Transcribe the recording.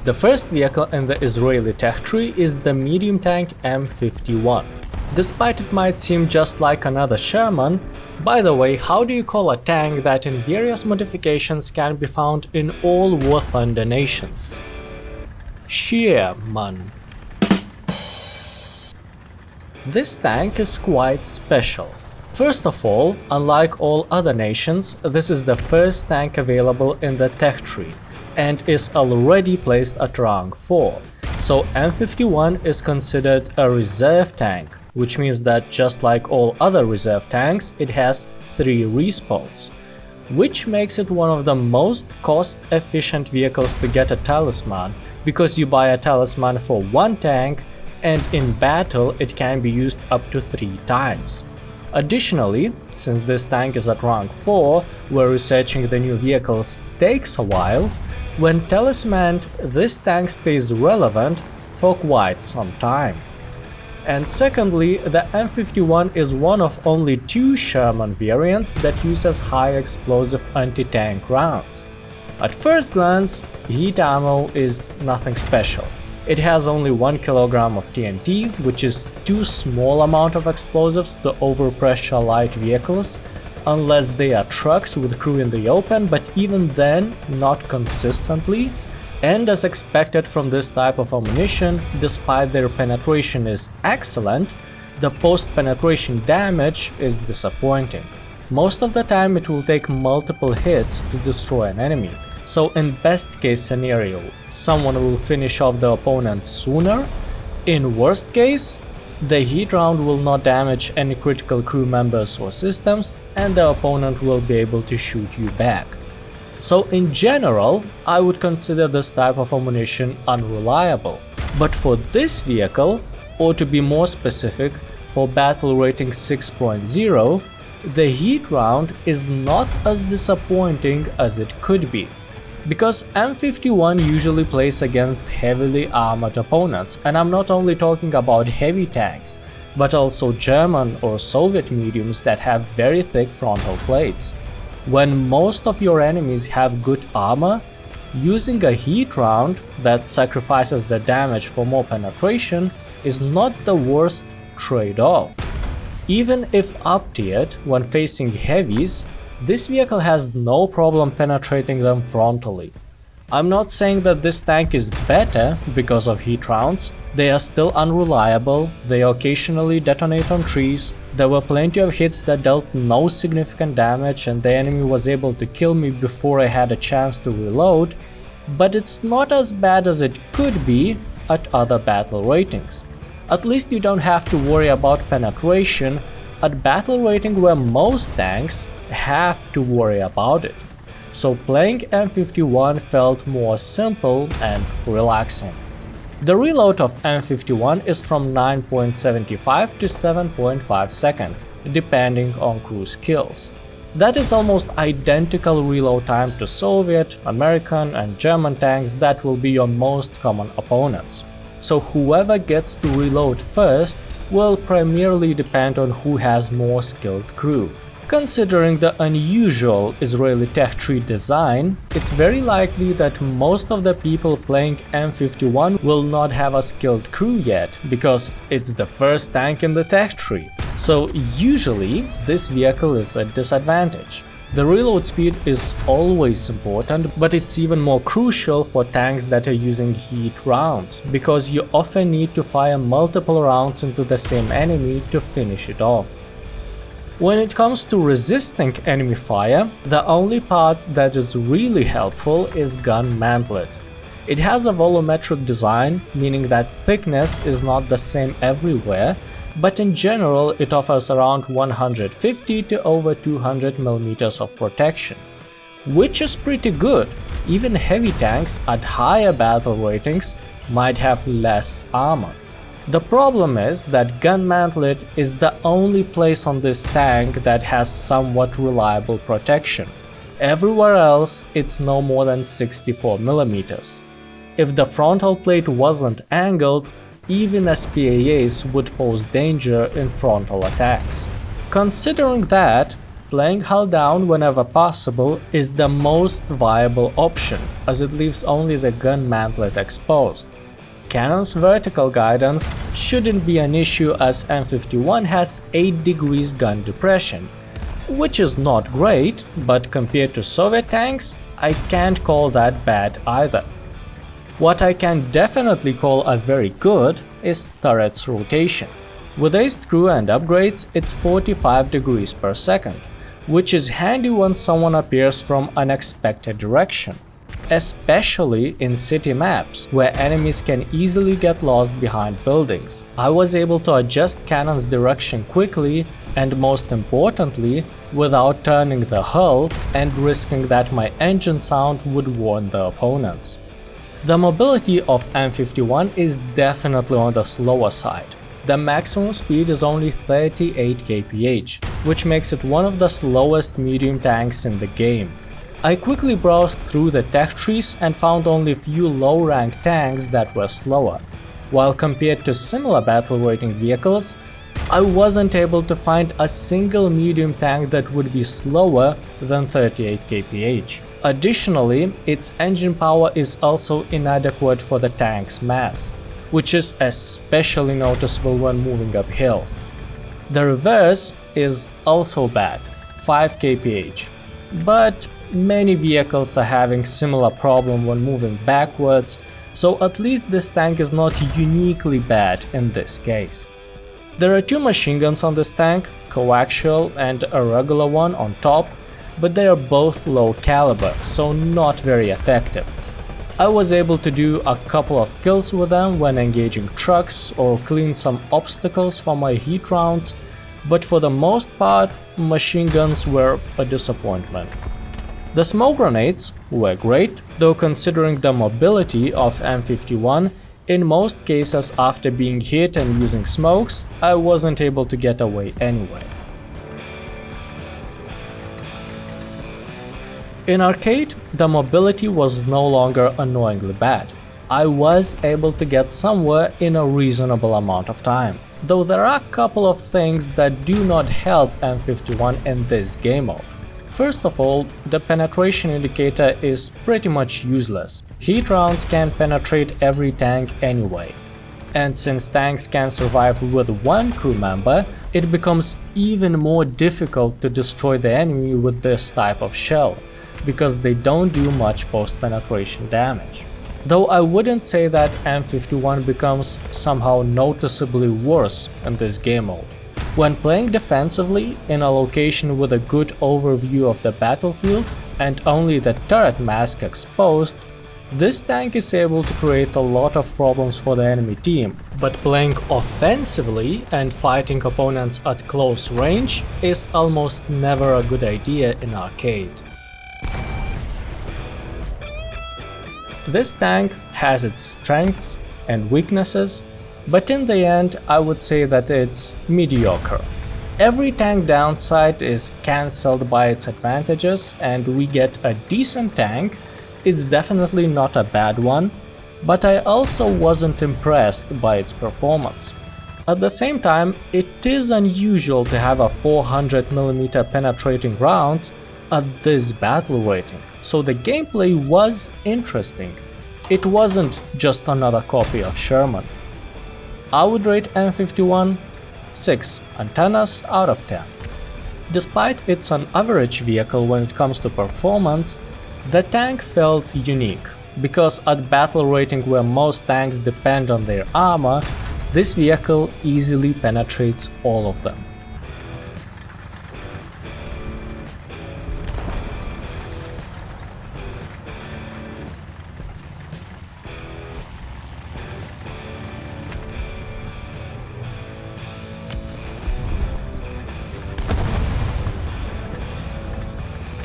The first vehicle in the Israeli tech tree is the medium tank M-51. Despite it might seem just like another Sherman, by the way, how do you call a tank that in various modifications can be found in all War Thunder nations? SHERMAN. This tank is quite special. First of all, unlike all other nations, this is the first tank available in the tech tree and is already placed at rank 4. So M-51 is considered a reserve tank, which means that just like all other reserve tanks, it has 3 respawns, which makes it one of the most cost-efficient vehicles to get a talisman, because you buy a talisman for 1 tank and in battle it can be used up to 3 times. Additionally, since this tank is at rank 4, where researching the new vehicles takes a while, when talismaned, this tank stays relevant for quite some time. And secondly, the M-51 is one of only 2 Sherman variants that uses high explosive anti-tank rounds. At first glance, heat ammo is nothing special. It has only 1 kilogram of TNT, which is too small amount of explosives to overpressure light vehicles, unless they are trucks with crew in the open, but even then, not consistently. And as expected from this type of ammunition, despite their penetration is excellent, the post-penetration damage is disappointing. Most of the time it will take multiple hits to destroy an enemy. So in best case scenario, someone will finish off the opponent sooner. In worst case, the heat round will not damage any critical crew members or systems, and the opponent will be able to shoot you back. So in general, I would consider this type of ammunition unreliable. But for this vehicle, or to be more specific, for battle rating 6.0, the heat round is not as disappointing as it could be. Because M-51 usually plays against heavily armored opponents, and I'm not only talking about heavy tanks, but also German or Soviet mediums that have very thick frontal plates. When most of your enemies have good armor, using a heat round that sacrifices the damage for more penetration is not the worst trade-off. Even if up-tiered when facing heavies, this vehicle has no problem penetrating them frontally. I'm not saying that this tank is better because of heat rounds, they are still unreliable, they occasionally detonate on trees, there were plenty of hits that dealt no significant damage and the enemy was able to kill me before I had a chance to reload, but it's not as bad as it could be at other battle ratings. At least you don't have to worry about penetration at battle rating where most tanks have to worry about it. So playing M-51 felt more simple and relaxing. The reload of M-51 is from 9.75 to 7.5 seconds, depending on crew skills. That is almost identical reload time to Soviet, American and German tanks that will be your most common opponents. So whoever gets to reload first will primarily depend on who has more skilled crew. Considering the unusual Israeli tech tree design, it's very likely that most of the people playing M-51 will not have a skilled crew yet, because it's the first tank in the tech tree. So usually this vehicle is a disadvantage. The reload speed is always important, but it's even more crucial for tanks that are using heat rounds, because you often need to fire multiple rounds into the same enemy to finish it off. When it comes to resisting enemy fire, the only part that is really helpful is gun mantlet. It has a volumetric design, meaning that thickness is not the same everywhere, but in general it offers around 150 to over 200 mm of protection, which is pretty good. Even heavy tanks at higher battle ratings might have less armor. The problem is that gun mantlet is the only place on this tank that has somewhat reliable protection. Everywhere else it's no more than 64 mm. If the frontal plate wasn't angled, even SPAAs would pose danger in frontal attacks. Considering that, Playing hull down whenever possible is the most viable option, as it leaves only the gun mantlet exposed. Cannon's vertical guidance shouldn't be an issue, as M-51 has 8 degrees gun depression, which is not great, but compared to Soviet tanks, I can't call that bad either. What I can definitely call a very good is turret's rotation. With aced crew and upgrades, it's 45 degrees per second, which is handy when someone appears from unexpected direction, especially in city maps, where enemies can easily get lost behind buildings. I was able to adjust cannon's direction quickly and, most importantly, without turning the hull and risking that my engine sound would warn the opponents. The mobility of M-51 is definitely on the slower side. The maximum speed is only 38 kph, which makes it one of the slowest medium tanks in the game. I quickly browsed through the tech trees and found only few low-ranked tanks that were slower, while compared to similar battle-rating vehicles, I wasn't able to find a single medium tank that would be slower than 38 kph. Additionally, its engine power is also inadequate for the tank's mass, which is especially noticeable when moving uphill. The reverse is also bad, 5 kph, but many vehicles are having similar problem when moving backwards, so at least this tank is not uniquely bad in this case. There are 2 machine guns on this tank, coaxial and a regular one on top, but they are both low caliber, so not very effective. I was able to do a couple of kills with them when engaging trucks or clean some obstacles for my heat rounds, but for the most part, machine guns were a disappointment. The smoke grenades were great, though considering the mobility of M-51, in most cases after being hit and using smokes, I wasn't able to get away anyway. In arcade, the mobility was no longer annoyingly bad. I was able to get somewhere in a reasonable amount of time, though there are a couple of things that do not help M-51 in this game mode. First of all, the penetration indicator is pretty much useless. Heat rounds can penetrate every tank anyway. And since tanks can survive with one crew member, it becomes even more difficult to destroy the enemy with this type of shell, because they don't do much post-penetration damage. Though I wouldn't say that M-51 becomes somehow noticeably worse in this game mode. When playing defensively in a location with a good overview of the battlefield and only the turret mask exposed, this tank is able to create a lot of problems for the enemy team, but playing offensively and fighting opponents at close range is almost never a good idea in arcade. This tank has its strengths and weaknesses, but in the end I would say that it's mediocre. Every tank downside is cancelled by its advantages and we get a decent tank. It's definitely not a bad one, but I also wasn't impressed by its performance. At the same time, it is unusual to have a 400mm penetrating rounds at this battle rating, so the gameplay was interesting. It wasn't just another copy of Sherman. I would rate M-51 6 antennas out of 10. Despite it's an average vehicle when it comes to performance, the tank felt unique, because at battle rating where most tanks depend on their armor, this vehicle easily penetrates all of them.